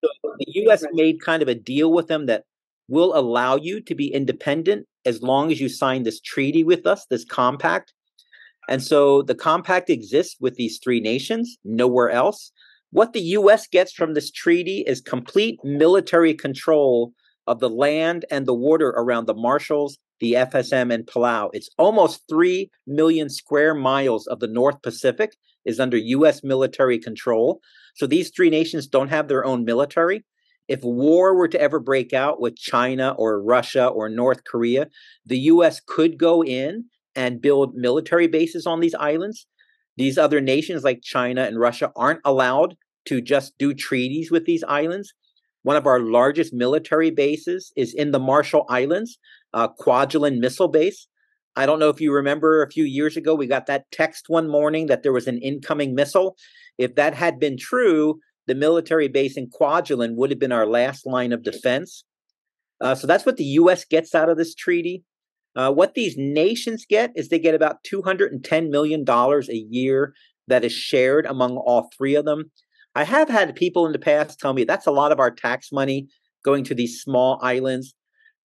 So the U.S. made kind of a deal with them that will allow you to be independent as long as you sign this treaty with us, this compact. And so the compact exists with these three nations, nowhere else. What the U.S. gets from this treaty is complete military control of the land and the water around the Marshalls, the FSM, and Palau. It's almost 3 million square miles of the North Pacific is under U.S. military control. So these three nations don't have their own military. If war were to ever break out with China or Russia or North Korea, the U.S. could go in and build military bases on these islands. These other nations like China and Russia aren't allowed to just do treaties with these islands. One of our largest military bases is in the Marshall Islands, Kwajalein Missile Base. I don't know if you remember a few years ago, we got that text one morning that there was an incoming missile. If that had been true, the military base in Kwajalein would have been our last line of defense. So that's what the U.S. gets out of this treaty. What these nations get is they get about $210 million a year that is shared among all three of them. I have had people in the past tell me that's a lot of our tax money going to these small islands.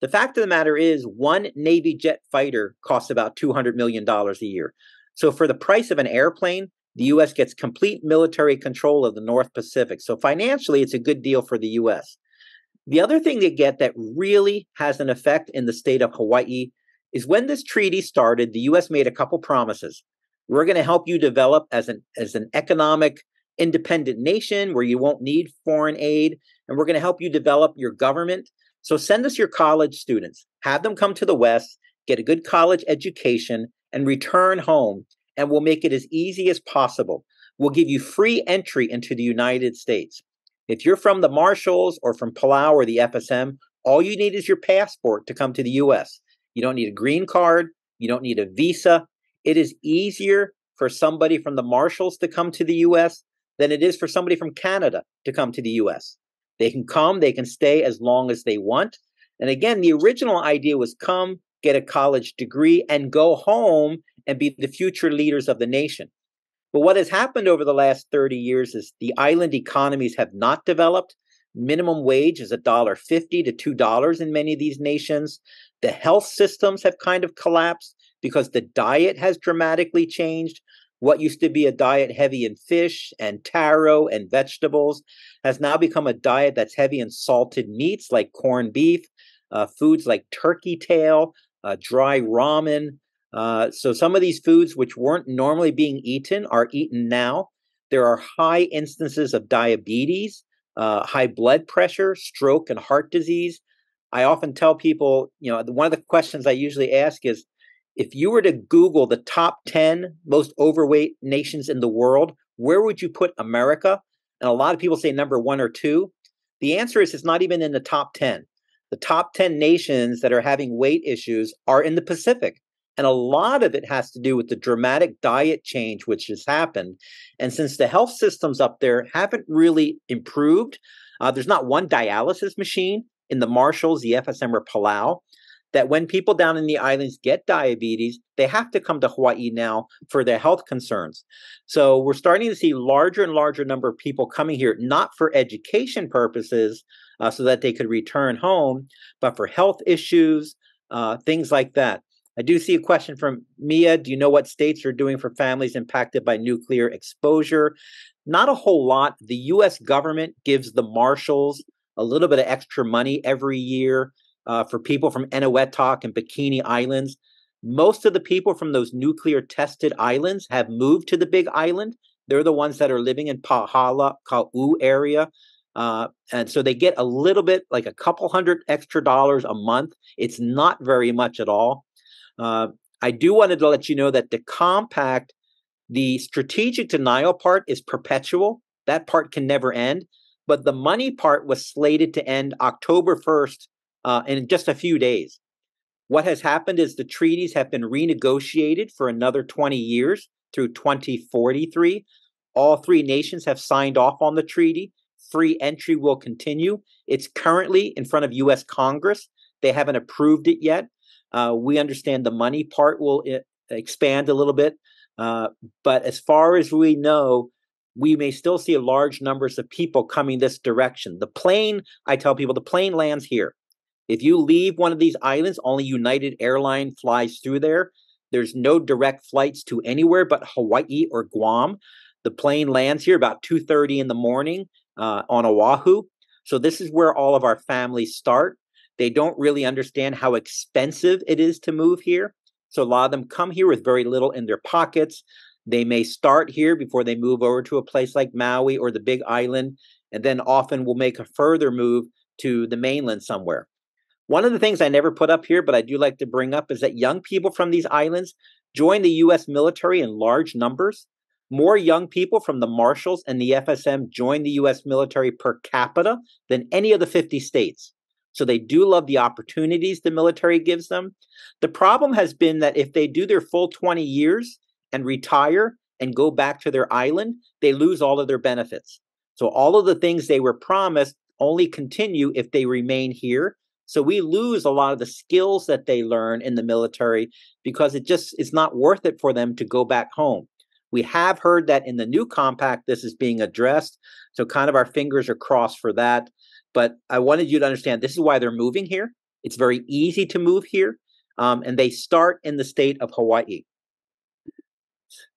The fact of the matter is, one Navy jet fighter costs about $200 million a year. So for the price of an airplane, the U.S. gets complete military control of the North Pacific. So financially, it's a good deal for the U.S. The other thing they get that really has an effect in the state of Hawaii is when this treaty started, the U.S. made a couple promises. We're going to help you develop as an economic independent nation where you won't need foreign aid, and we're going to help you develop your government. So send us your college students, have them come to the West, get a good college education, and return home, and we'll make it as easy as possible. We'll give you free entry into the United States. If you're from the Marshalls or from Palau or the FSM, all you need is your passport to come to the U.S. You don't need a green card. You don't need a visa. It is easier for somebody from the Marshalls to come to the U.S. than it is for somebody from Canada to come to the U.S. They can come, they can stay as long as they want. And again, the original idea was come, get a college degree, and go home and be the future leaders of the nation. But what has happened over the last 30 years is the island economies have not developed. Minimum wage is $1.50 to $2 in many of these nations. The health systems have kind of collapsed because the diet has dramatically changed. What used to be a diet heavy in fish and taro and vegetables has now become a diet that's heavy in salted meats like corned beef, foods like turkey tail, dry ramen. So some of these foods which weren't normally being eaten are eaten now. There are high instances of diabetes, high blood pressure, stroke, and heart disease. I often tell people, one of the questions I usually ask is, if you were to Google the top 10 most overweight nations in the world, where would you put America? And a lot of people say number 1 or 2. The answer is it's not even in the top 10. The top 10 nations that are having weight issues are in the Pacific. And a lot of it has to do with the dramatic diet change which has happened. And since the health systems up there haven't really improved, there's not one dialysis machine in the Marshalls, the FSM, or Palau, that when people down in the islands get diabetes, they have to come to Hawaii now for their health concerns. So we're starting to see larger and larger number of people coming here, not for education purposes, so that they could return home, but for health issues, things like that. I do see a question from Mia. Do you know what states are doing for families impacted by nuclear exposure? Not a whole lot. The U.S. government gives the Marshalls a little bit of extra money every year for people from Eniwetok and Bikini Islands. Most of the people from those nuclear tested islands have moved to the Big Island. They're the ones that are living in Pahala, Ka'u area. And so they get a little bit, like a couple $100 extra a month. It's not very much at all. I do wanted to let you know that the compact, the strategic denial part is perpetual. That part can never end. But the money part was slated to end October 1st in just a few days. What has happened is the treaties have been renegotiated for another 20 years through 2043. All three nations have signed off on the treaty. Free entry will continue. It's currently in front of U.S. Congress. They haven't approved it yet. We understand the money part will expand a little bit. But as far as we know, we may still see large numbers of people coming this direction. The plane, I tell people, the plane lands here. If you leave one of these islands, only United Airline flies through there. There's no direct flights to anywhere but Hawaii or Guam. The plane lands here about 2:30 in the morning on Oahu. So this is where all of our families start. They don't really understand how expensive it is to move here. So a lot of them come here with very little in their pockets. They may start here before they move over to a place like Maui or the Big Island, and then often will make a further move to the mainland somewhere. One of the things I never put up here, but I do like to bring up, is that young people from these islands join the U.S. military in large numbers. More young people from the Marshals and the FSM join the U.S. military per capita than any of the 50 states. So they do love the opportunities the military gives them. The problem has been that if they do their full 20 years and retire and go back to their island, they lose all of their benefits. So all of the things they were promised only continue if they remain here. So we lose a lot of the skills that they learn in the military because it's not worth it for them to go back home. We have heard that in the new compact, this is being addressed. So kind of our fingers are crossed for that. But I wanted you to understand this is why they're moving here. It's very easy to move here. And they start in the state of Hawaii.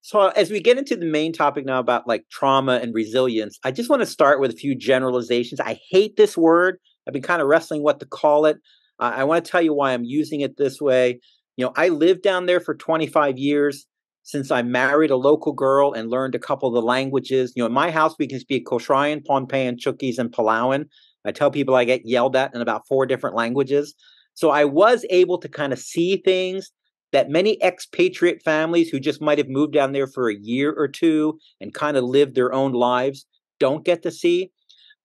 So as we get into the main topic now about like trauma and resilience, I just want to start with a few generalizations. I hate this word. I've been kind of wrestling what to call it. I want to tell you why I'm using it this way. I lived down there for 25 years since I married a local girl and learned a couple of the languages. In my house, we can speak Kosraean, Pohnpeian, Chuukese, and Palauan. I tell people I get yelled at in about 4 different languages. So I was able to kind of see things that many expatriate families who just might have moved down there for a year or two and kind of lived their own lives don't get to see.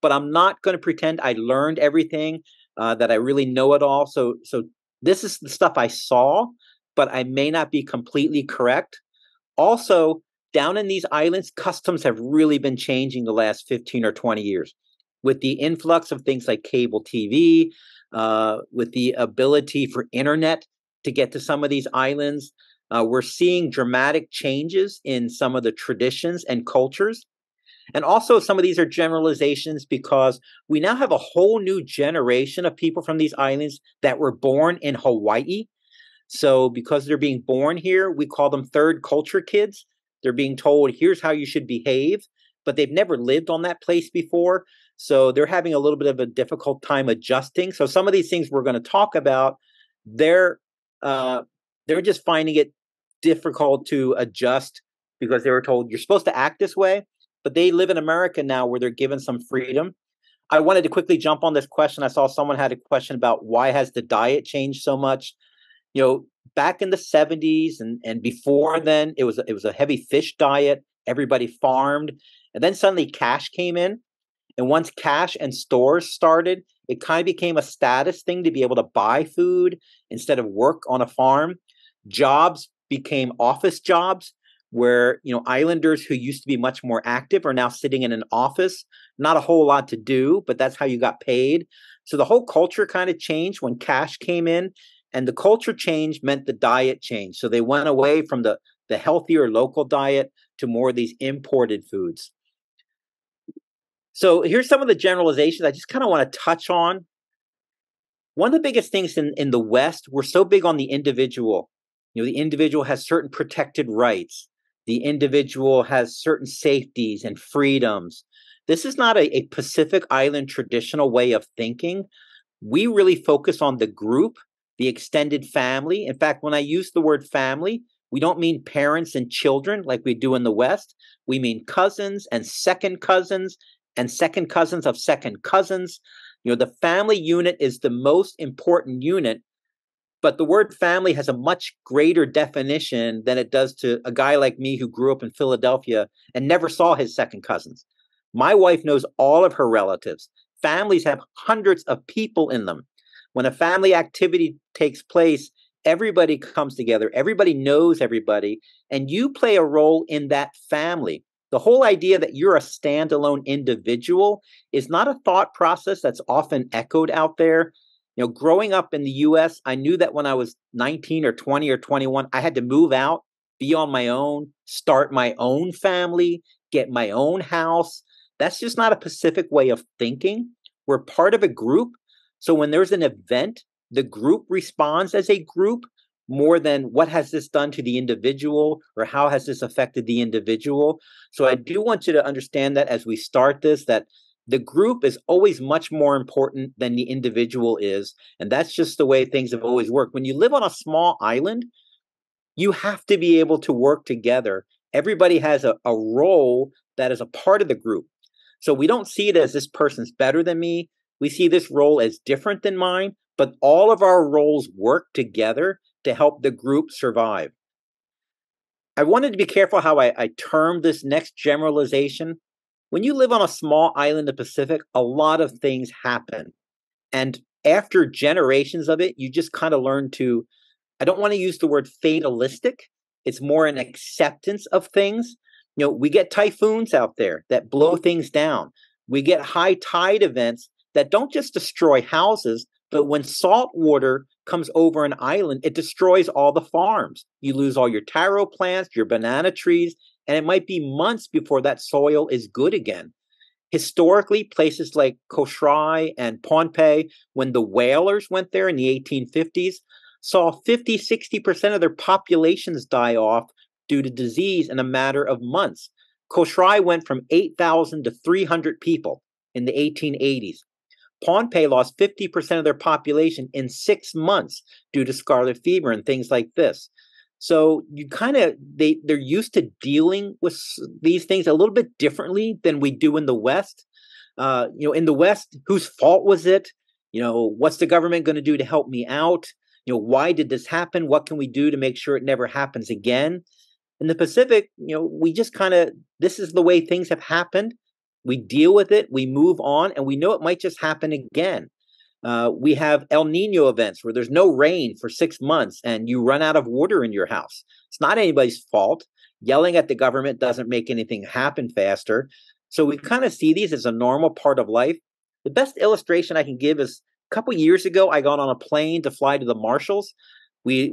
But I'm not going to pretend I learned everything, that I really know it all. So this is the stuff I saw, but I may not be completely correct. Also, down in these islands, customs have really been changing the last 15 or 20 years. With the influx of things like cable TV, with the ability for internet to get to some of these islands, we're seeing dramatic changes in some of the traditions and cultures. And also some of these are generalizations because we now have a whole new generation of people from these islands that were born in Hawaii. So because they're being born here, we call them third culture kids. They're being told, here's how you should behave, but they've never lived on that place before. So they're having a little bit of a difficult time adjusting. So some of these things we're going to talk about, they're just finding it difficult to adjust because they were told you're supposed to act this way, but they live in America now where they're given some freedom. I wanted to quickly jump on this question. I saw someone had a question about why has the diet changed so much? Back in the 70s and before then, it was a heavy fish diet. Everybody farmed. And then suddenly cash came in. And once cash and stores started, it kind of became a status thing to be able to buy food instead of work on a farm. Jobs became office jobs where, islanders who used to be much more active are now sitting in an office. Not a whole lot to do, but that's how you got paid. So the whole culture kind of changed when cash came in. And the culture change meant the diet change. So they went away from the healthier local diet to more of these imported foods. So here's some of the generalizations I just kind of want to touch on. One of the biggest things in the West, we're so big on the individual. The individual has certain protected rights. The individual has certain safeties and freedoms. This is not a Pacific Island traditional way of thinking. We really focus on the group, the extended family. In fact, when I use the word family, we don't mean parents and children like we do in the West. We mean cousins and second cousins of second cousins. The family unit is the most important unit, but the word family has a much greater definition than it does to a guy like me who grew up in Philadelphia and never saw his second cousins. My wife knows all of her relatives. Families have hundreds of people in them. When a family activity takes place, everybody comes together, everybody knows everybody, and you play a role in that family. The whole idea that you're a standalone individual is not a thought process that's often echoed out there. Growing up in the US, I knew that when I was 19 or 20 or 21, I had to move out, be on my own, start my own family, get my own house. That's just not a Pacific way of thinking. We're part of a group. So when there's an event, the group responds as a group more than what has this done to the individual or how has this affected the individual. So I do want you to understand that as we start this, that the group is always much more important than the individual is. And that's just the way things have always worked. When you live on a small island, you have to be able to work together. Everybody has a role that is a part of the group. So we don't see it as this person's better than me. We see this role as different than mine, but all of our roles work together to help the group survive. I wanted to be careful how I term this next generalization. When you live on a small island in the Pacific, a lot of things happen. And after generations of it, you just kind of learn to, I don't want to use the word fatalistic. It's more an acceptance of things. We get typhoons out there that blow things down. We get high tide events that don't just destroy houses, but when salt water comes over an island, it destroys all the farms. You lose all your taro plants, your banana trees, and it might be months before that soil is good again. Historically, places like Koshrai and Pohnpei, when the whalers went there in the 1850s, saw 50, 60% of their populations die off due to disease in a matter of months. Koshrai went from 8,000 to 300 people in the 1880s. Pohnpei lost 50% of their population in 6 months due to scarlet fever and things like this. So you they're used to dealing with these things a little bit differently than we do in the West. In the West, whose fault was it? What's the government going to do to help me out? Why did this happen? What can we do to make sure it never happens again? In the Pacific, we just this is the way things have happened. We deal with it, we move on, and we know it might just happen again. We have El Nino events where there's no rain for 6 months and you run out of water in your house. It's not anybody's fault. Yelling at the government doesn't make anything happen faster. So we kind of see these as a normal part of life. The best illustration I can give is a couple years ago, I got on a plane to fly to the Marshalls. We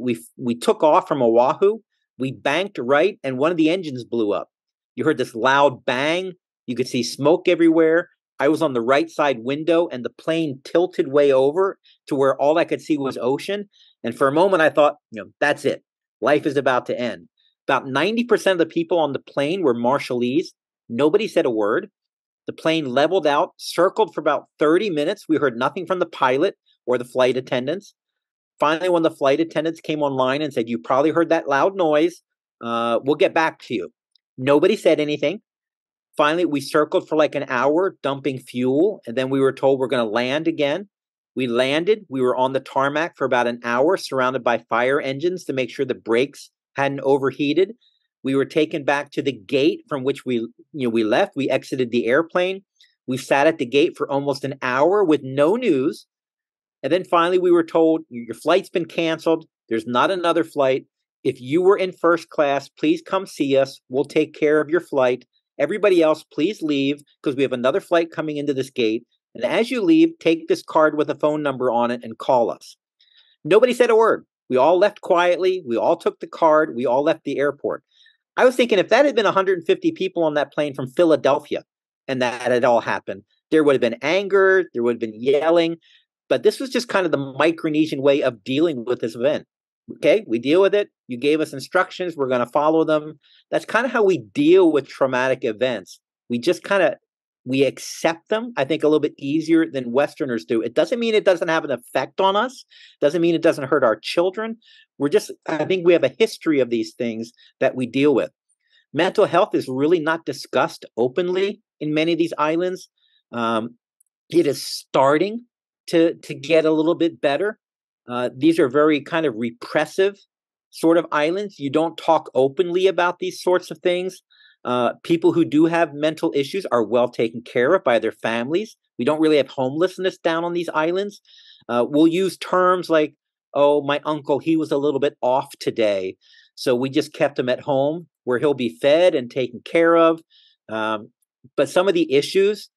took off from Oahu. We banked right, and one of the engines blew up. You heard this loud bang. You could see smoke everywhere. I was on the right side window, and the plane tilted way over to where all I could see was ocean. And for a moment, I thought, that's it. Life is about to end. About 90% of the people on the plane were Marshallese. Nobody said a word. The plane leveled out, circled for about 30 minutes. We heard nothing from the pilot or the flight attendants. Finally, when the flight attendants came online and said, you probably heard that loud noise, we'll get back to you. Nobody said anything. Finally, we circled for like an hour, dumping fuel, and then we were told we're going to land again. We landed. We were on the tarmac for about an hour, surrounded by fire engines to make sure the brakes hadn't overheated. We were taken back to the gate from which we left. We exited the airplane. We sat at the gate for almost an hour with no news. And then finally, we were told, your flight's been canceled. There's not another flight. If you were in first class, please come see us. We'll take care of your flight. Everybody else, please leave because we have another flight coming into this gate. And as you leave, take this card with a phone number on it and call us. Nobody said a word. We all left quietly. We all took the card. We all left the airport. I was thinking if that had been 150 people on that plane from Philadelphia and that had all happened, there would have been anger. There would have been yelling. But this was just kind of the Micronesian way of dealing with this event. Okay, we deal with it. You gave us instructions. We're going to follow them. That's kind of how we deal with traumatic events. We just we accept them, I think, a little bit easier than Westerners do. It doesn't mean it doesn't have an effect on us. Doesn't mean it doesn't hurt our children. I think we have a history of these things that we deal with. Mental health is really not discussed openly in many of these islands. It is starting to get a little bit better. These are very kind of repressive sort of islands. You don't talk openly about these sorts of things. People who do have mental issues are well taken care of by their families. We don't really have homelessness down on these islands. We'll use terms like, oh, my uncle, he was a little bit off today. So we just kept him at home where he'll be fed and taken care of. But some of the issues,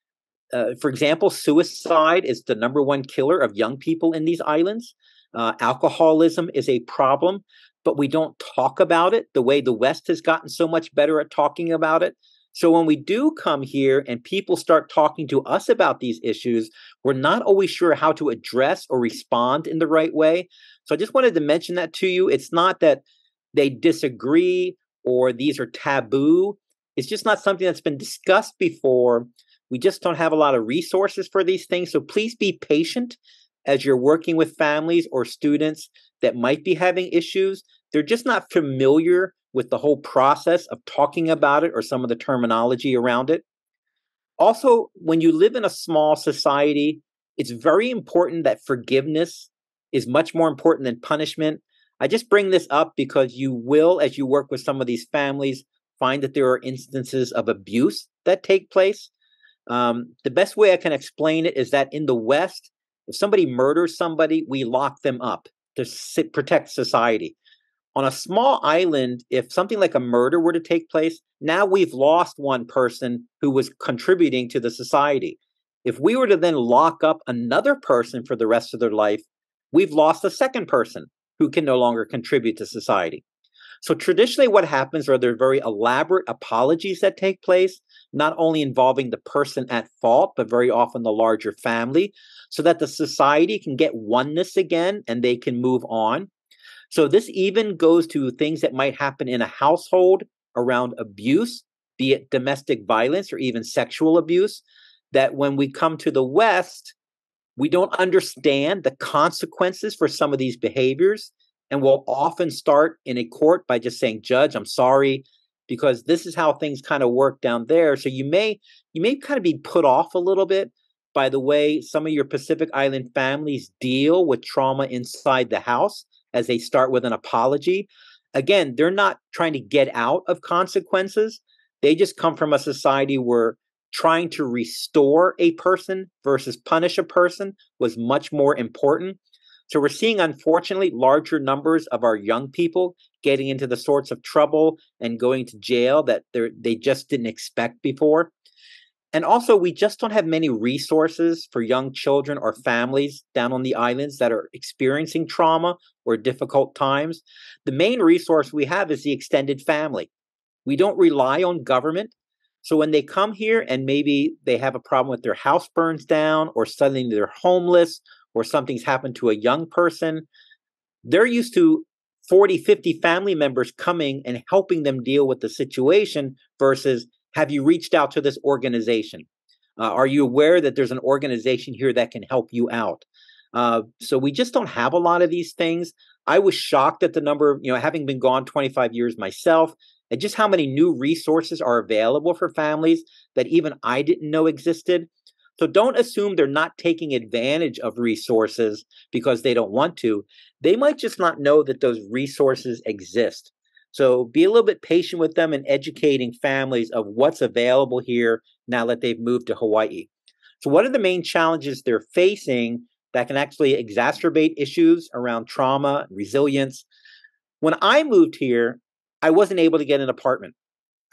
for example, suicide is the number one killer of young people in these islands. Alcoholism is a problem, but we don't talk about it the way the West has gotten so much better at talking about it. So when we do come here and people start talking to us about these issues, we're not always sure how to address or respond in the right way. So I just wanted to mention that to you. It's not that they disagree or these are taboo. It's just not something that's been discussed before. We just don't have a lot of resources for these things. So please be patient as you're working with families or students that might be having issues. They're just not familiar with the whole process of talking about it or some of the terminology around it. Also, when you live in a small society, it's very important that forgiveness is much more important than punishment. I just bring this up because you will, as you work with some of these families, find that there are instances of abuse that take place. The best way I can explain it is that in the West, if somebody murders somebody, we lock them up to protect society. On a small island, if something like a murder were to take place, now we've lost one person who was contributing to the society. If we were to then lock up another person for the rest of their life, we've lost a second person who can no longer contribute to society. So traditionally what happens are there very elaborate apologies that take place, not only involving the person at fault, but very often the larger family, so that the society can get oneness again and they can move on. So this even goes to things that might happen in a household around abuse, be it domestic violence or even sexual abuse, that when we come to the West, we don't understand the consequences for some of these behaviors. And we'll often start in a court by just saying, Judge, I'm sorry, because this is how things kind of work down there. So you may kind of be put off a little bit by the way some of your Pacific Island families deal with trauma inside the house as they start with an apology. Again, they're not trying to get out of consequences. They just come from a society where trying to restore a person versus punish a person was much more important. So we're seeing, unfortunately, larger numbers of our young people getting into the sorts of trouble and going to jail that they just didn't expect before. And also, we just don't have many resources for young children or families down on the islands that are experiencing trauma or difficult times. The main resource we have is the extended family. We don't rely on government. So when they come here and maybe they have a problem with their house burns down or suddenly they're homeless or something's happened to a young person, they're used to 40, 50 family members coming and helping them deal with the situation versus, have you reached out to this organization? Are you aware that there's an organization here that can help you out? So we just don't have a lot of these things. I was shocked at the number, having been gone 25 years myself, and just how many new resources are available for families that even I didn't know existed. So don't assume they're not taking advantage of resources because they don't want to. They might just not know that those resources exist. So be a little bit patient with them and educating families of what's available here now that they've moved to Hawaii. So what are the main challenges they're facing that can actually exacerbate issues around trauma, resilience? When I moved here, I wasn't able to get an apartment.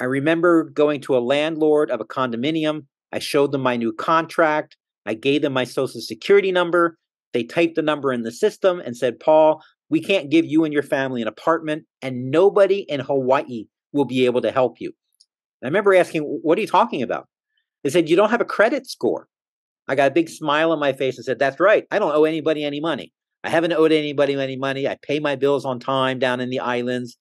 I remember going to a landlord of a condominium. I showed them my new contract. I gave them my social security number. They typed the number in the system and said, Paul, we can't give you and your family an apartment, and nobody in Hawaii will be able to help you. And I remember asking, what are you talking about? They said, you don't have a credit score. I got a big smile on my face and said, that's right. I don't owe anybody any money. I haven't owed anybody any money. I pay my bills on time down in the islands.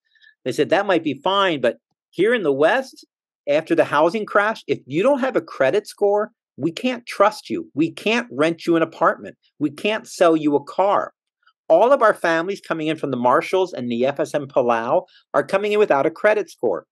They said, that might be fine, but here in the West, after the housing crash, if you don't have a credit score, we can't trust you. We can't rent you an apartment. We can't sell you a car. All of our families coming in from the Marshalls and the FSM Palau are coming in without a credit score,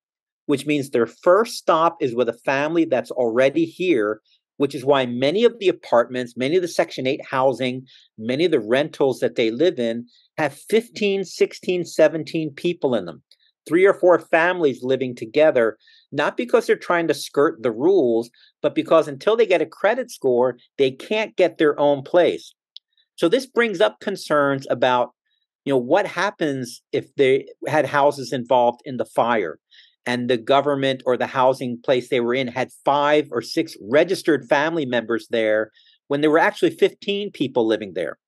which means their first stop is with a family that's already here, which is why many of the apartments, many of the Section 8 housing, many of the rentals that they live in have 15, 16, 17 people in them. 3 or 4 families living together, not because they're trying to skirt the rules, but because until they get a credit score, they can't get their own place. So this brings up concerns about, what happens if they had houses involved in the fire and the government or the housing place they were in had 5 or 6 registered family members there when there were actually 15 people living there.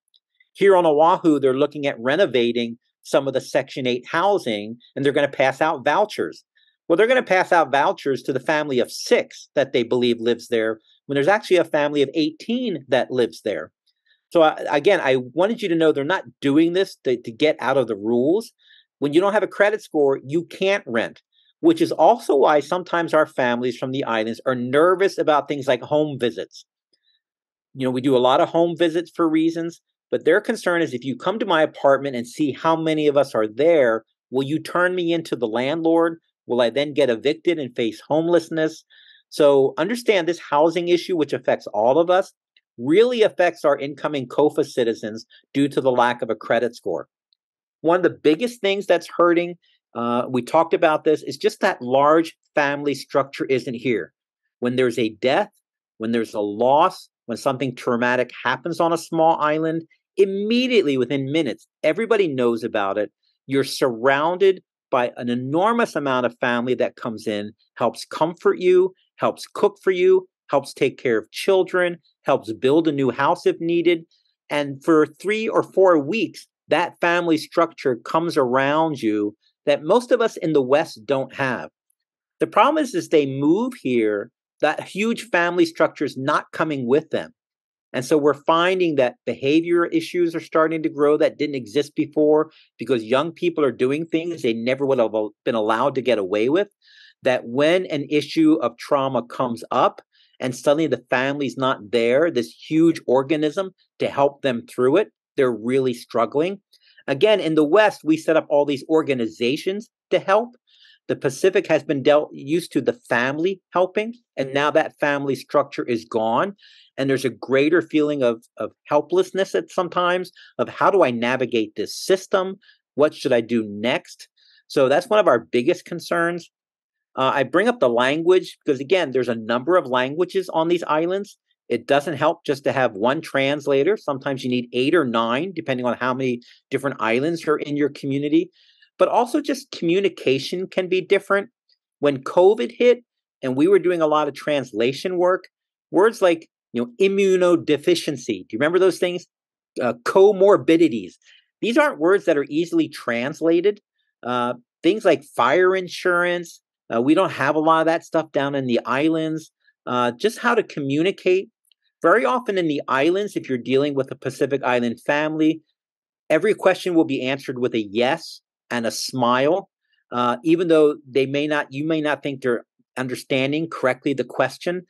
Here on Oahu, they're looking at renovating some of the Section 8 housing, and they're going to pass out vouchers. Well, they're going to pass out vouchers to the family of 6 that they believe lives there when there's actually a family of 18 that lives there. So again, I wanted you to know they're not doing this to get out of the rules. When you don't have a credit score, you can't rent, which is also why sometimes our families from the islands are nervous about things like home visits. We do a lot of home visits for reasons, but their concern is if you come to my apartment and see how many of us are there, will you turn me into the landlord? Will I then get evicted and face homelessness? So understand this housing issue, which affects all of us, really affects our incoming COFA citizens due to the lack of a credit score. One of the biggest things that's hurting, we talked about this, is just that large family structure isn't here. When there's a death, when there's a loss, when something traumatic happens on a small island, immediately within minutes, everybody knows about it. You're surrounded by an enormous amount of family that comes in, helps comfort you, helps cook for you, helps take care of children, helps build a new house if needed. And for 3 or 4 weeks, that family structure comes around you that most of us in the West don't have. The problem is they move here, that huge family structure is not coming with them. And so we're finding that behavior issues are starting to grow that didn't exist before because young people are doing things they never would have been allowed to get away with. That when an issue of trauma comes up and suddenly the family's not there, this huge organism to help them through it, they're really struggling. Again, in the West, we set up all these organizations to help. The Pacific has been used to the family helping, and now that family structure is gone. And there's a greater feeling of helplessness at sometimes of how do I navigate this system? What should I do next? So that's one of our biggest concerns. I bring up the language because, again, there's a number of languages on these islands. It doesn't help just to have one translator. Sometimes you need 8 or 9, depending on how many different islands are in your community. But also just communication can be different. When COVID hit and we were doing a lot of translation work, words like immunodeficiency. Do you remember those things? Comorbidities. These aren't words that are easily translated. Things like fire insurance. We don't have a lot of that stuff down in the islands. Just how to communicate. Very often in the islands, if you're dealing with a Pacific Island family, every question will be answered with a yes and a smile, even though you may not think they're understanding correctly the question.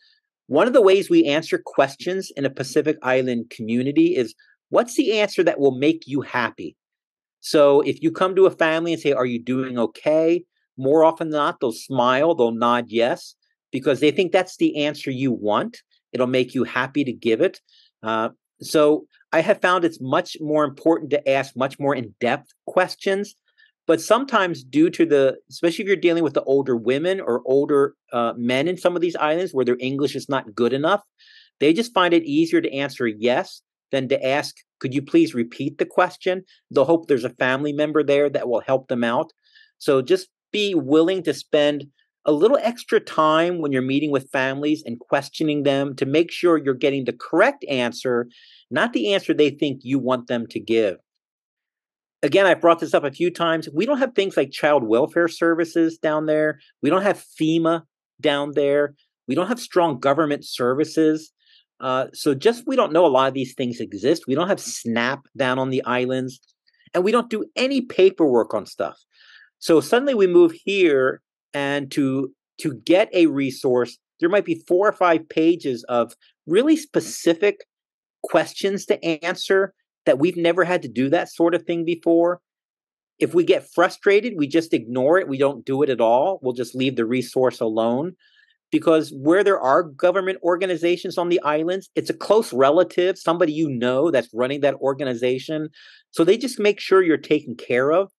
One of the ways we answer questions in a Pacific Island community is, what's the answer that will make you happy? So if you come to a family and say, are you doing okay? More often than not, they'll smile, they'll nod yes, because they think that's the answer you want. It'll make you happy to give it. So I have found it's much more important to ask much more in-depth questions. But sometimes especially if you're dealing with the older women or older men in some of these islands where their English is not good enough, they just find it easier to answer yes than to ask, could you please repeat the question? They'll hope there's a family member there that will help them out. So just be willing to spend a little extra time when you're meeting with families and questioning them to make sure you're getting the correct answer, not the answer they think you want them to give. Again, I've brought this up a few times. We don't have things like child welfare services down there. We don't have FEMA down there. We don't have strong government services. So we don't know a lot of these things exist. We don't have SNAP down on the islands. And we don't do any paperwork on stuff. So suddenly we move here, and to get a resource, there might be 4 or 5 pages of really specific questions to answer that we've never had to do that sort of thing before. If we get frustrated, we just ignore it. We don't do it at all. We'll just leave the resource alone. Because where there are government organizations on the islands, it's a close relative, somebody that's running that organization. So they just make sure you're taken care of.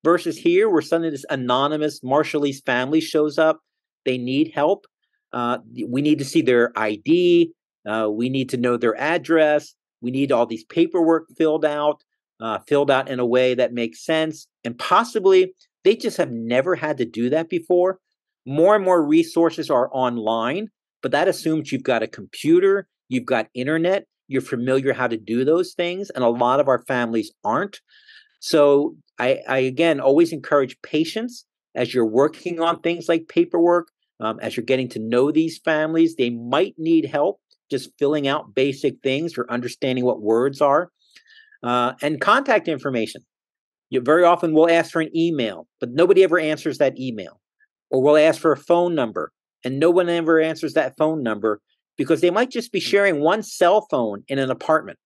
Versus here, where suddenly this anonymous Marshallese family shows up, they need help. We need to see their ID. We need to know their address. We need all these paperwork filled out in a way that makes sense. And possibly they just have never had to do that before. More and more resources are online, but that assumes you've got a computer, you've got internet, you're familiar how to do those things. And a lot of our families aren't. So I again, always encourage patience. as you're working on things like paperwork, as you're getting to know these families, they might need help just filling out basic things or understanding what words are. And contact information. You very often will ask for an email, but nobody ever answers that email. Or we'll ask for a phone number, and no one ever answers that phone number because they might just be sharing one cell phone in an apartment.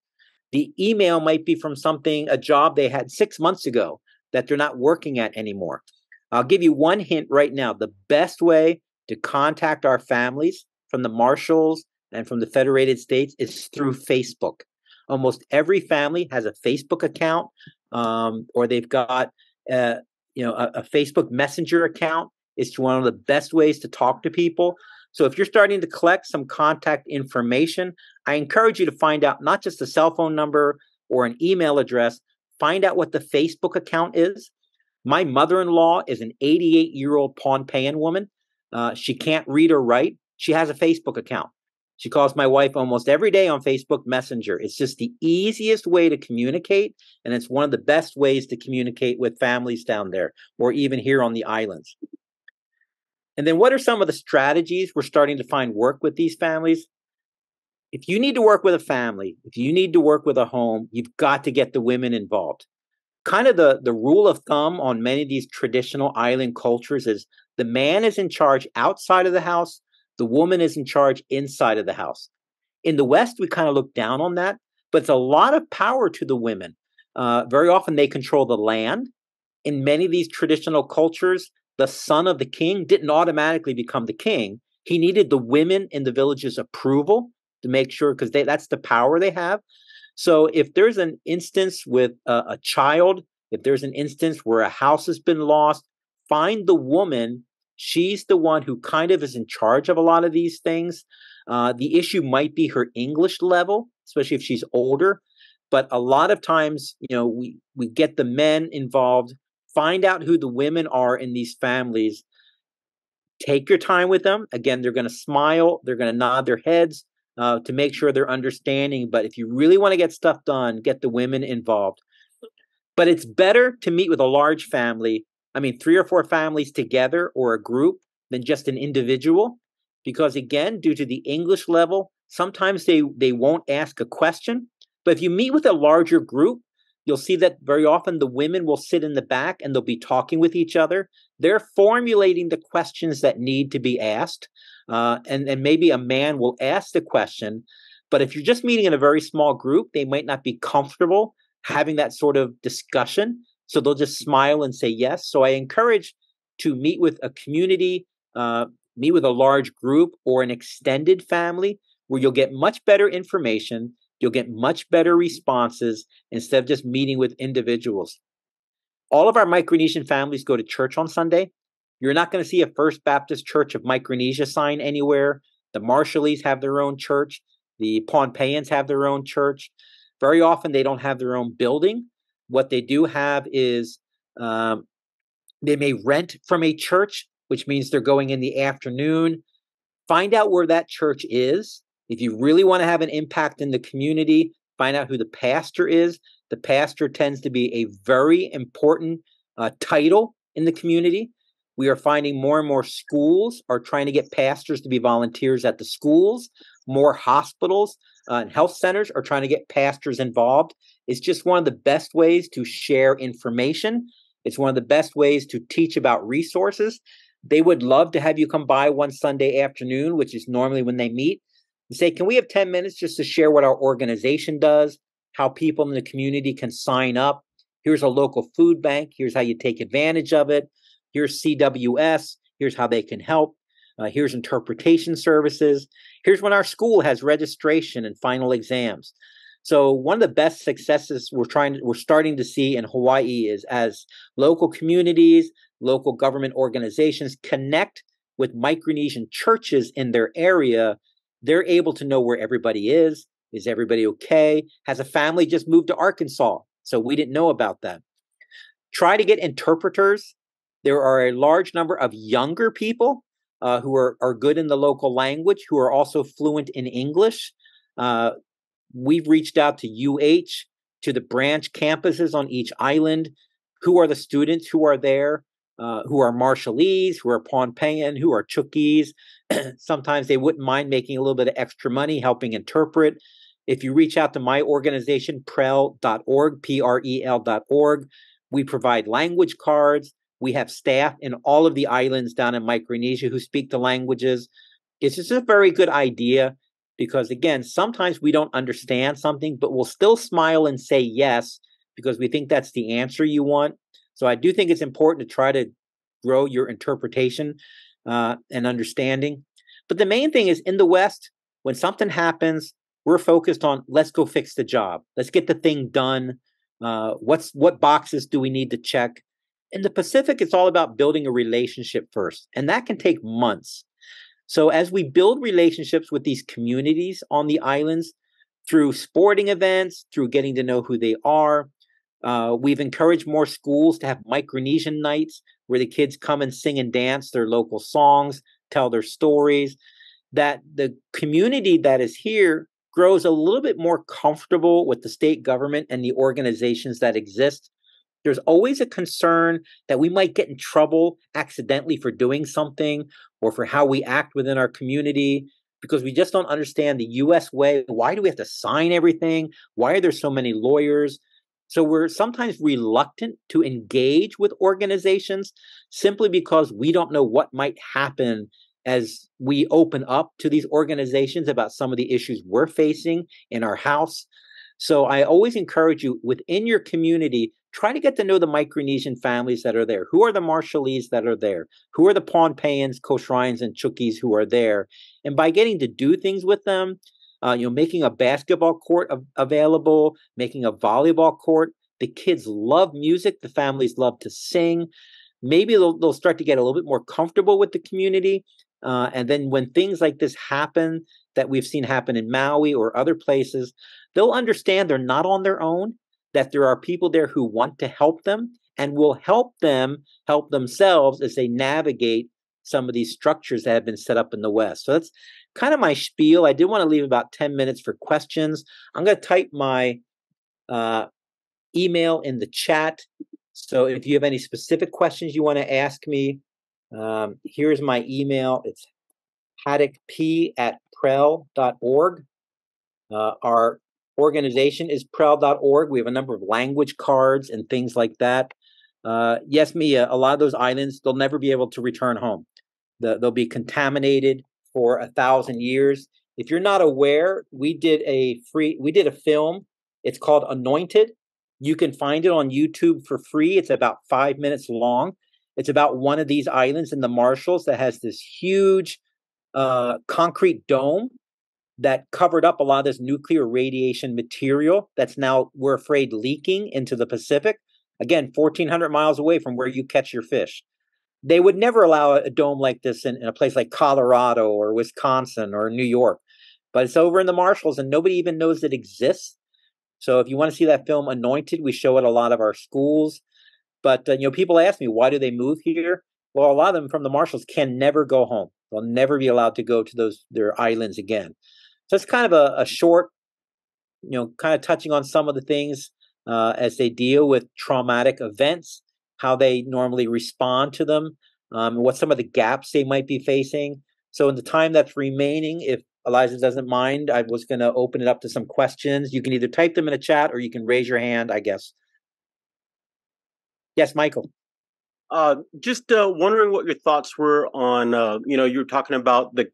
The email might be from a job they had 6 months ago that they're not working at anymore. I'll give you one hint right now. The best way to contact our families from the Marshals and from the Federated States is through Facebook. Almost every family has a Facebook account, or they've got a Facebook Messenger account. It's one of the best ways to talk to people. So if you're starting to collect some contact information, I encourage you to find out not just a cell phone number or an email address, find out what the Facebook account is. My mother-in-law is an 88-year-old Pohnpeian woman. She can't read or write. She has a Facebook account. She calls my wife almost every day on Facebook Messenger. It's just the easiest way to communicate, and it's one of the best ways to communicate with families down there or even here on the islands. And then what are some of the strategies we're starting to find work with these families? If you need to work with a family, if you need to work with a home, you've got to get the women involved. Kind of the rule of thumb on many of these traditional island cultures is the man is in charge outside of the house, the woman is in charge inside of the house. In the West, we kind of look down on that, but it's a lot of power to the women. Very often they control the land. In many of these traditional cultures, the son of the king didn't automatically become the king. He needed the women in the village's approval to make sure, because that's the power they have. So if there's an instance with a child, if there's an instance where a house has been lost, find the woman. She's the one who kind of is in charge of a lot of these things. The issue might be her English level, especially if she's older. But a lot of times, we get the men involved, find out who the women are in these families, take your time with them. Again, they're going to smile, they're going to nod their heads to make sure they're understanding. But if you really want to get stuff done, get the women involved. But it's better to meet with a large family, 3 or 4 families together or a group, than just an individual. Because again, due to the English level, sometimes they won't ask a question. But if you meet with a larger group, you'll see that very often the women will sit in the back and they'll be talking with each other. They're formulating the questions that need to be asked. And maybe a man will ask the question. But if you're just meeting in a very small group, they might not be comfortable having that sort of discussion. So they'll just smile and say yes. So I encourage to meet with a community, meet with a large group or an extended family where you'll get much better information. You'll get much better responses instead of just meeting with individuals. All of our Micronesian families go to church on Sunday. You're not going to see a First Baptist Church of Micronesia sign anywhere. The Marshallese have their own church. The Pohnpeians have their own church. Very often they don't have their own building. What they do have is they may rent from a church, which means they're going in the afternoon. Find out where that church is. If you really want to have an impact in the community, find out who the pastor is. The pastor tends to be a very important title in the community. We are finding more and more schools are trying to get pastors to be volunteers at the schools. More hospitals and health centers are trying to get pastors involved. It's just one of the best ways to share information. It's one of the best ways to teach about resources. They would love to have you come by one Sunday afternoon, which is normally when they meet, and say, can we have 10 minutes just to share what our organization does, how people in the community can sign up? Here's a local food bank. Here's how you take advantage of it. Here's CWS. Here's how they can help. Here's interpretation services. Here's when our school has registration and final exams. So one of the best successes we're starting to see in Hawaii is as local communities, local government organizations connect with Micronesian churches in their area, they're able to know where everybody is. Is everybody okay? Has a family just moved to Arkansas? So we didn't know about that. Try to get interpreters. There are a large number of younger people who are good in the local language, who are also fluent in English. We've reached out to UH, to the branch campuses on each island. Who are the students who are there? who are Marshallese, who are Pohnpeian, who are Chukis. Sometimes they wouldn't mind making a little bit of extra money helping interpret. If you reach out to my organization, prel.org, Prel.org, we provide language cards. We have staff in all of the islands down in Micronesia who speak the languages. It's just a very good idea because, again, sometimes we don't understand something, but we'll still smile and say yes because we think that's the answer you want. So I do think it's important to try to grow your interpretation and understanding. But the main thing is in the West, when something happens, we're focused on let's go fix the job. Let's get the thing done. What boxes do we need to check? In the Pacific, it's all about building a relationship first, and that can take months. So as we build relationships with these communities on the islands through sporting events, through getting to know who they are, we've encouraged more schools to have Micronesian nights where the kids come and sing and dance their local songs, tell their stories, that the community that is here grows a little bit more comfortable with the state government and the organizations that exist. There's always a concern that we might get in trouble accidentally for doing something or for how we act within our community because we just don't understand the US way. Why do we have to sign everything? Why are there so many lawyers? So we're sometimes reluctant to engage with organizations simply because we don't know what might happen as we open up to these organizations about some of the issues we're facing in our house. So I always encourage you within your community, try to get to know the Micronesian families that are there. Who are the Marshallese that are there? Who are the Pohnpeians, Kosraeans, and Chukis who are there? And by getting to do things with them, making a basketball court available, making a volleyball court. The kids love music. The families love to sing. Maybe they'll start to get a little bit more comfortable with the community. And then when things like this happen, that we've seen happen in Maui or other places, they'll understand they're not on their own, that there are people there who want to help them and will help them help themselves as they navigate some of these structures that have been set up in the West. So that's kind of my spiel. I did want to leave about 10 minutes for questions. I'm going to type my email in the chat. So if you have any specific questions you want to ask me, here's my email. It's hadikp@prel.org. Our organization is prel.org. We have a number of language cards and things like that. Yes, Mia, a lot of those islands, they'll never be able to return home. They'll be contaminated for 1,000 years. If you're not aware, we did a film. It's called Anointed. You can find it on YouTube for free. It's about 5 minutes long. It's about one of these islands in the Marshalls that has this huge concrete dome that covered up a lot of this nuclear radiation material that's now, we're afraid, leaking into the Pacific. Again, 1,400 miles away from where you catch your fish. They would never allow a dome like this in a place like Colorado or Wisconsin or New York. But it's over in the Marshalls and nobody even knows it exists. So if you want to see that film Anointed, we show it at a lot of our schools. But people ask me, why do they move here? Well, a lot of them from the Marshalls can never go home. They'll never be allowed to go to their islands again. So it's kind of a short, kind of touching on some of the things as they deal with traumatic events, how they normally respond to them, what some of the gaps they might be facing. So in the time that's remaining, if Eliza doesn't mind, I was going to open it up to some questions. You can either type them in a chat or you can raise your hand, I guess. Yes, Michael. Just wondering what your thoughts were on, you were talking about the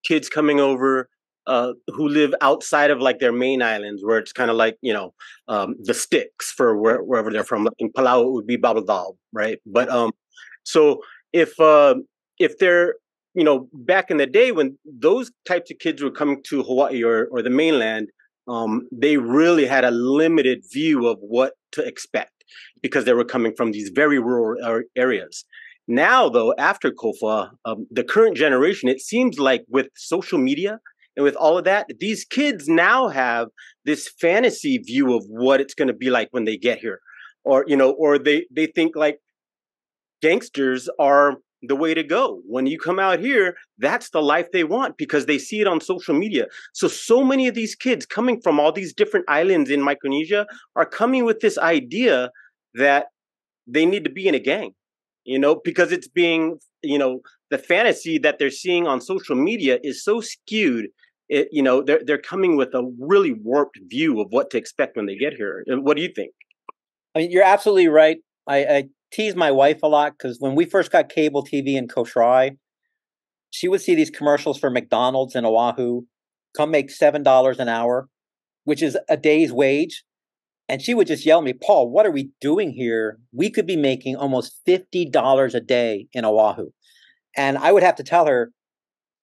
kids coming over who live outside of like their main islands, where it's kind of like, the sticks for wherever they're from. Like in Palau, it would be Babaldal, right? But so if they're, back in the day when those types of kids were coming to Hawaii or the mainland, they really had a limited view of what to expect because they were coming from these very rural areas. Now, though, after COFA, the current generation, it seems like with social media and with all of that, these kids now have this fantasy view of what it's going to be like when they get here. Or, or they think like gangsters are the way to go. When you come out here, that's the life they want because they see it on social media. So many of these kids coming from all these different islands in Micronesia are coming with this idea that they need to be in a gang. because it's being, the fantasy that they're seeing on social media is so skewed. They're coming with a really warped view of what to expect when they get here. What do you think? I mean, you're absolutely right. I tease my wife a lot because when we first got cable TV in Kosrai, she would see these commercials for McDonald's in Oahu, come make $7 an hour, which is a day's wage. And she would just yell at me, Paul, what are we doing here? We could be making almost $50 a day in Oahu. And I would have to tell her,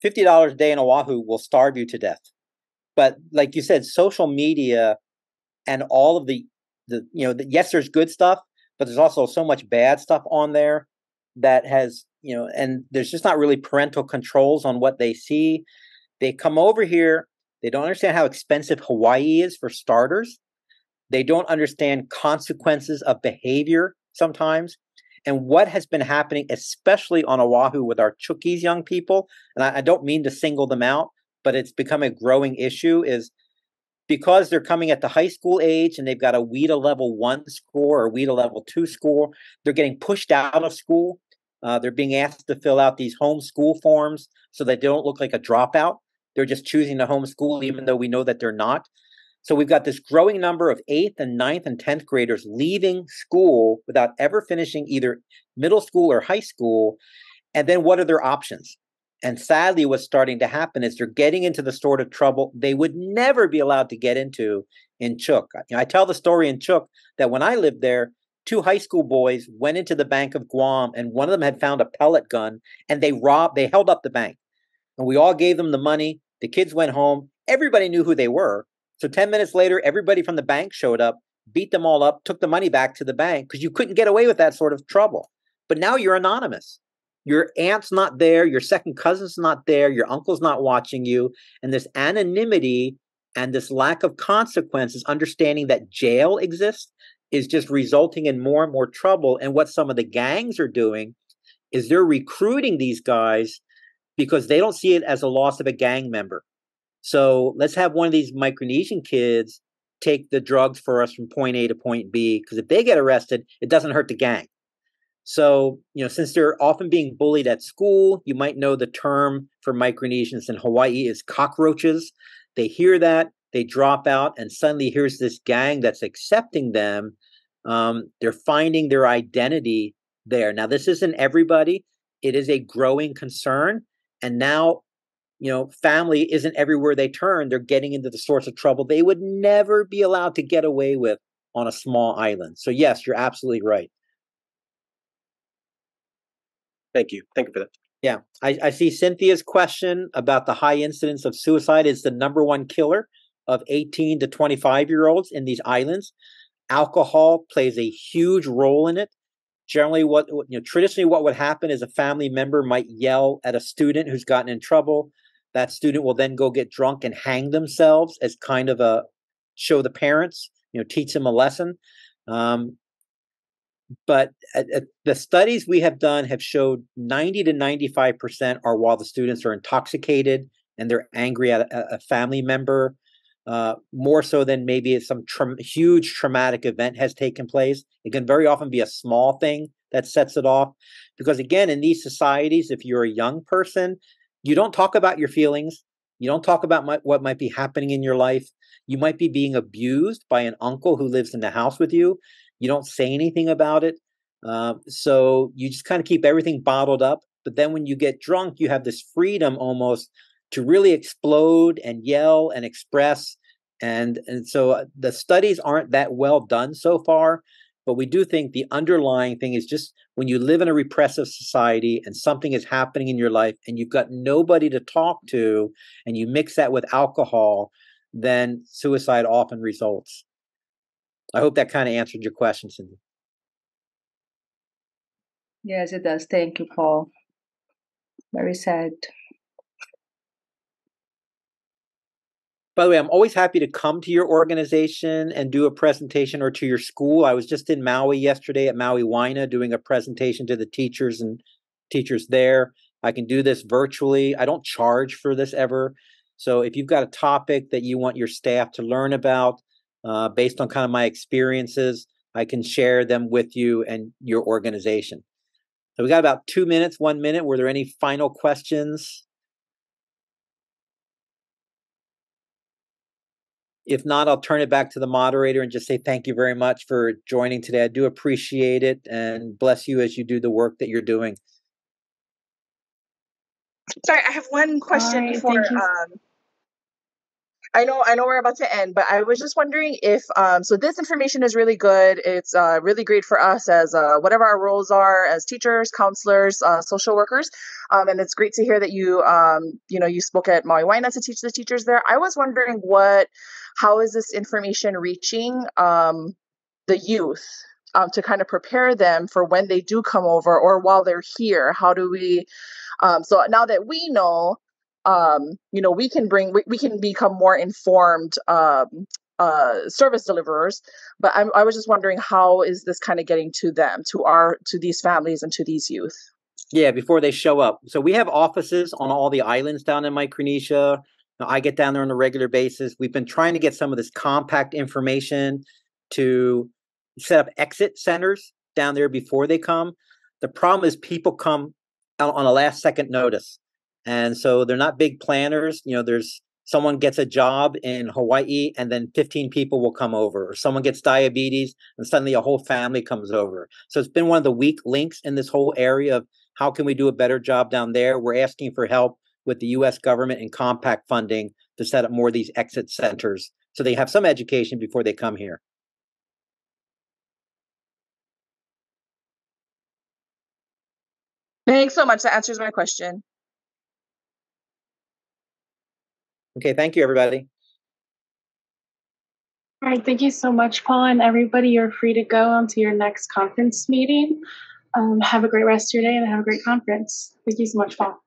$50 a day in Oahu will starve you to death. But like you said, social media and all of yes, there's good stuff, but there's also so much bad stuff on there that has, and there's just not really parental controls on what they see. They come over here, they don't understand how expensive Hawaii is for starters. They don't understand consequences of behavior sometimes. And what has been happening, especially on Oahu with our Chukis young people, and I don't mean to single them out, but it's become a growing issue, is because they're coming at the high school age and they've got a WIDA level 1 score or WIDA level 2 score, they're getting pushed out of school. They're being asked to fill out these homeschool forms so that they don't look like a dropout. They're just choosing to homeschool even though we know that they're not. So we've got this growing number of 8th and 9th and 10th graders leaving school without ever finishing either middle school or high school. And then what are their options? And sadly, what's starting to happen is they're getting into the sort of trouble they would never be allowed to get into in Chuuk. I tell the story in Chuuk that when I lived there, 2 high school boys went into the Bank of Guam and one of them had found a pellet gun and they held up the bank. And we all gave them the money. The kids went home. Everybody knew who they were. So 10 minutes later, everybody from the bank showed up, beat them all up, took the money back to the bank because you couldn't get away with that sort of trouble. But now you're anonymous. Your aunt's not there. Your second cousin's not there. Your uncle's not watching you. And this anonymity and this lack of consequences, understanding that jail exists, is just resulting in more and more trouble. And what some of the gangs are doing is they're recruiting these guys because they don't see it as a loss of a gang member. So let's have one of these Micronesian kids take the drugs for us from point A to point B, because if they get arrested, it doesn't hurt the gang. So, since they're often being bullied at school, you might know the term for Micronesians in Hawaii is cockroaches. They hear that, they drop out, and suddenly here's this gang that's accepting them. They're finding their identity there. Now, this isn't everybody. It is a growing concern. And now, family isn't everywhere they turn. They're getting into the sorts of trouble they would never be allowed to get away with on a small island. So yes, you're absolutely right. Thank you. Thank you for that. Yeah. I see Cynthia's question about the high incidence of suicide is the number one killer of 18 to 25-year-olds in these islands. Alcohol plays a huge role in it. Generally, traditionally what would happen is a family member might yell at a student who's gotten in trouble. That student will then go get drunk and hang themselves as kind of a show the parents, teach them a lesson. But the studies we have done have showed 90 to 95% are while the students are intoxicated and they're angry at a family member, more so than maybe some huge traumatic event has taken place. It can very often be a small thing that sets it off. Because again, in these societies, if you're a young person, you don't talk about your feelings. You don't talk about what might be happening in your life. You might be being abused by an uncle who lives in the house with you. You don't say anything about it. So you just kind of keep everything bottled up. But then when you get drunk, you have this freedom almost to really explode and yell and express. And so the studies aren't that well done so far. But we do think the underlying thing is just when you live in a repressive society and something is happening in your life and you've got nobody to talk to and you mix that with alcohol, then suicide often results. I hope that kind of answered your question, Cindy. Yes, it does. Thank you, Paul. Very sad. By the way, I'm always happy to come to your organization and do a presentation, or to your school. I was just in Maui yesterday at Maui Waina doing a presentation to the teachers and teachers there. I can do this virtually. I don't charge for this ever. So if you've got a topic that you want your staff to learn about, based on kind of my experiences, I can share them with you and your organization. So we got about 2 minutes, 1 minute. Were there any final questions? If not, I'll turn it back to the moderator and just say thank you very much for joining today. I do appreciate it, and bless you as you do the work that you're doing. Sorry, I have one question Hi, before. I know we're about to end, but I was just wondering if so this information is really good. It's really great for us as whatever our roles are as teachers, counselors, social workers, and it's great to hear that you you spoke at Maui Waina to teach the teachers there. I was wondering how is this information reaching the youth to kind of prepare them for when they do come over or while they're here? How do we? So now that we know, we can become more informed service deliverers. But I was just wondering, how is this kind of getting to them, to these families and to these youth? Yeah, before they show up. So we have offices on all the islands down in Micronesia. I get down there on a regular basis. We've been trying to get some of this compact information to set up exit centers down there before they come. The problem is people come on a last second notice. And so they're not big planners. There's someone gets a job in Hawaii and then 15 people will come over, or someone gets diabetes and suddenly a whole family comes over. So it's been one of the weak links in this whole area of how can we do a better job down there? We're asking for help with the U.S. government and compact funding to set up more of these exit centers so they have some education before they come here. Thanks so much. That answers my question. Okay, thank you, everybody. All right, thank you so much, Paul, and everybody. You're free to go on to your next conference meeting. Have a great rest of your day and have a great conference. Thank you so much, Paul.